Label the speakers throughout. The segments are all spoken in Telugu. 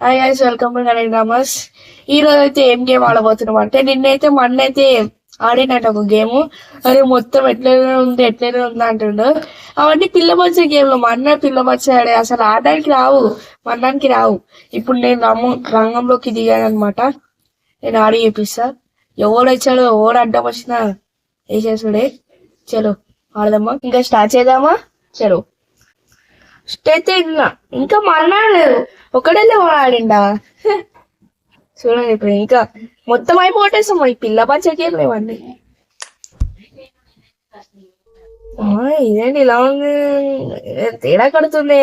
Speaker 1: Hi guys, welcome to Ganesh dramas. ఈ రోజు అయితే ఏం గేమ్ ఆడబోతున్నాం అంటే నిన్నైతే మన్నైతే ఆడినట్టు ఒక గేమ్. అరే మొత్తం ఎట్లనే ఉంది అంటుండు. అవన్నీ పిల్ల బచ్చ గేమ్లు. మన్న పిల్ల బచ్చ ఆడే అసలు ఆడడానికి రావు, మన్నానికి రావు. ఇప్పుడు నేను రంగంలోకి దిగాను అనమాట. నేను ఆడి చూపిస్తా. ఎవడు వచ్చాడు, ఎవడు అడ్డం వచ్చినా వేసేసుడే. చలో ఆడదామా, ఇంకా స్టార్ట్ చేద్దామా? చలో స్టేట్ ఇంకా మన్నాడు ఒకడే ఆడిండా. చూడండి ఇప్పుడు ఇంకా మొత్తం అయిపోటేస్తాం ఈ పిల్ల పచ్చకేం లేవండి. ఇదేంటి ఇలా ఉంది, తేడా కడుతుంది.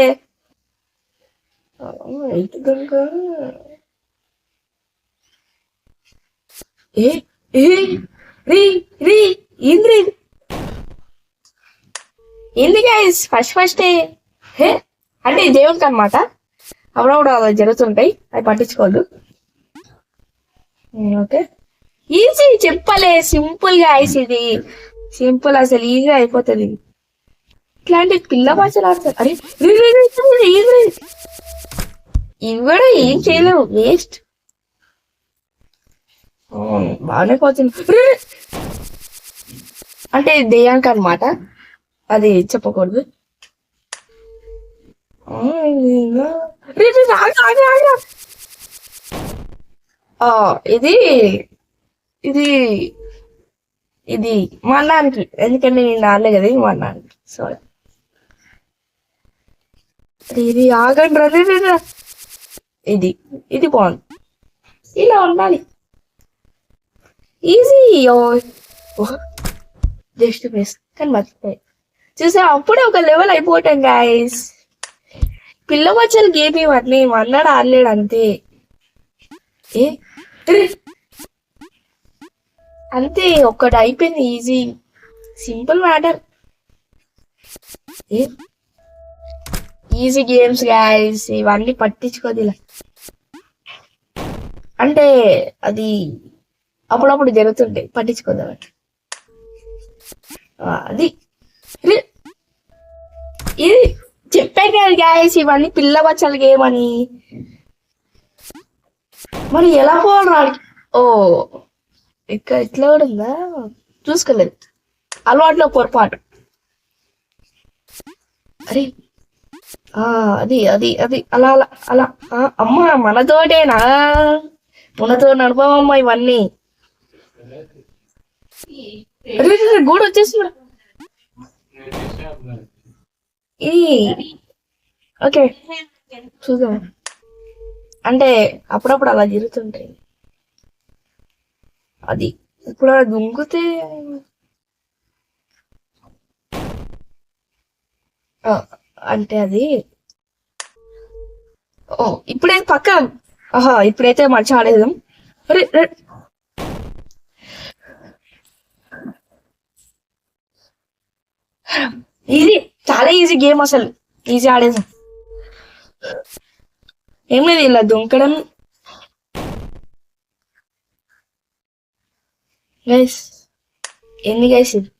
Speaker 1: ఏంది గైస్ ఫస్ట్ హే అంటే దేవునికి అనమాట. అప్పుడప్పుడు అలా జరుగుతుంటాయి, అవి పట్టించుకోవద్దు. ఓకే, ఈజీ చెప్పలే, సింపుల్ గా ఐస్. ఇది సింపుల్, అసలు ఈజీగా అయిపోతుంది. ఇట్లాంటి పిల్ల భాషలు ఆడతారు. అరే ఇవి కూడా ఏం చేయలేవు, వేస్ట్. బాగానే పోతుంది అంటే దెయ్యానికి అనమాట, అది చెప్పకూడదు. ఇది ఇది ఇది మా అన్నానికి, ఎందుకంటే నేను ఆడలే కదా, ఇది మా అన్నానికి. సారీ, ఇది ఆగండి రా. ఇది ఇది బాగుంది, ఇలా ఉండాలి. Easy, just miss. కానీ మర్చిపోయి చూసా, అప్పుడే ఒక లెవెల్ అయిపోతాం గాయస్. పిల్ల బచ్చలు గేమ్ ఇవన్నీ అన్నాడు ఆడలేడు అంతే. అంతే, ఒక్కటి అయిపోయింది. Easy, simple matter. Easy games guys, ఇవన్నీ పట్టించుకోదు. ఇలా అంటే అది అప్పుడప్పుడు జరుగుతుంటాయి, పట్టించుకోదు. అది ఇది చెప్పాను కదా గాయస్, ఇవన్నీ పిల్ల బచ్చల గేమ్ అని. మరి ఎలా పోవాలి? ఓ ఇక్కడ ఇట్లా కూడా ఉందా, చూసుకోలేదు. అలవాట్లో పొరపాటు. అరే అది అది అది అలా అలా అలా. అమ్మ మనతోటేనా, మనతో నడపమమ్మా ఇవన్నీ. గూడు వచ్చేసి ఓకే చూద్దాం. అంటే అప్పుడప్పుడు అలా జరుగుతుంటాయి. అది ఇప్పుడు అలా దుంగితే అంటే అది ఇప్పుడైతే పక్క. ఇప్పుడైతే మంచిగా ఆడేదాం. ఇది చాలా ఈజీ గేమ్, అసలు ఈజీ ఆడేసాం. ఏం లేదు, ఇలా దుంకడం. గైస్ ఎన్ని గైస్ ఇది?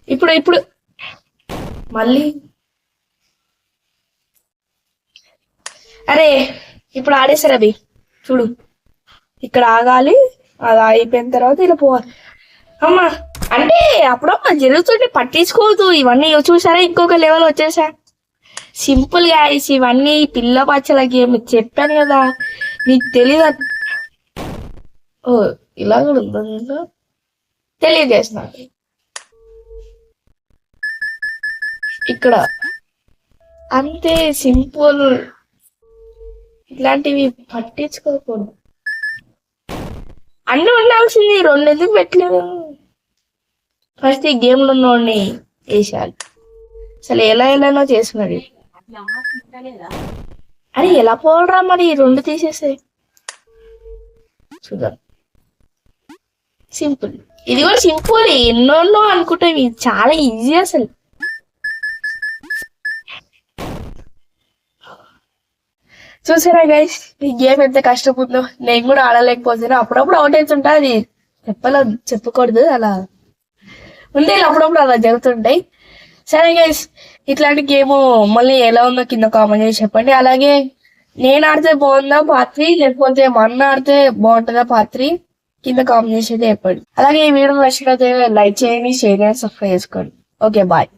Speaker 1: ఇప్పుడు ఇప్పుడు మళ్ళీ అరే ఇప్పుడు ఆడేసారు అవి. చూడు, ఇక్కడ ఆగాలి, అది అయిపోయిన తర్వాత ఇలా పోవాలి. అమ్మా అంటే అప్పుడప్పుడు జరుగుతుంటే పట్టించుకోవద్దు. ఇవన్నీ చూసారా, ఇంకొక లెవెల్ వచ్చేసా. సింపుల్ గా ఇవన్నీ పిల్ల పచ్చల గేమ్. చెప్పాను కదా, నీకు తెలీదు. ఇలా కూడా ఉందో తెలియజేసిన. ఇక్కడ అంతే సింపుల్, ఇట్లాంటివి పట్టించుకోకూడదు. అన్నీ ఉండాల్సింది, రెండు ఎందుకు పెట్టలేదు? ఫస్ట్ ఈ గేమ్లో ఉన్నోడిని వేసాలి. అసలు ఎలానో చేసుకున్నాడు. అరే ఎలా పోవడరా మరి, రెండు తీసేసాయి. చూద్దాం. సింపుల్, ఇది కూడా సింపుల్. ఎన్నో అనుకుంటే ఇది చాలా ఈజీ అసలు. చూసారా గైస్, ఈ గేమ్ ఎంత కష్టపడుతుందో. నేను కూడా ఆడలేకపోతున్నా, అప్పుడప్పుడు అవుట్ అవుతుంటా. అది చెప్పకూడదు, అలా ఉండే అప్పుడప్పుడు అలా జరుగుతుంటాయి. సరే గైస్, ఇట్లాంటి గేమ్ మళ్ళీ ఎలా ఉందో కింద కామెంట్ చేసి చెప్పండి. అలాగే నేను ఆడితే బాగుందా పాత్రి, లేకపోతే మన ఆడితే బాగుంటుందా పాత్రి? కింద కామెంట్ చేసి అయితే చెప్పండి. అలాగే ఈ వీడియో నచ్చినట్లయితే లైక్ చేయండి, షేర్ చేయండి, సబ్స్క్రైబ్ చేసుకోండి. Okay bye.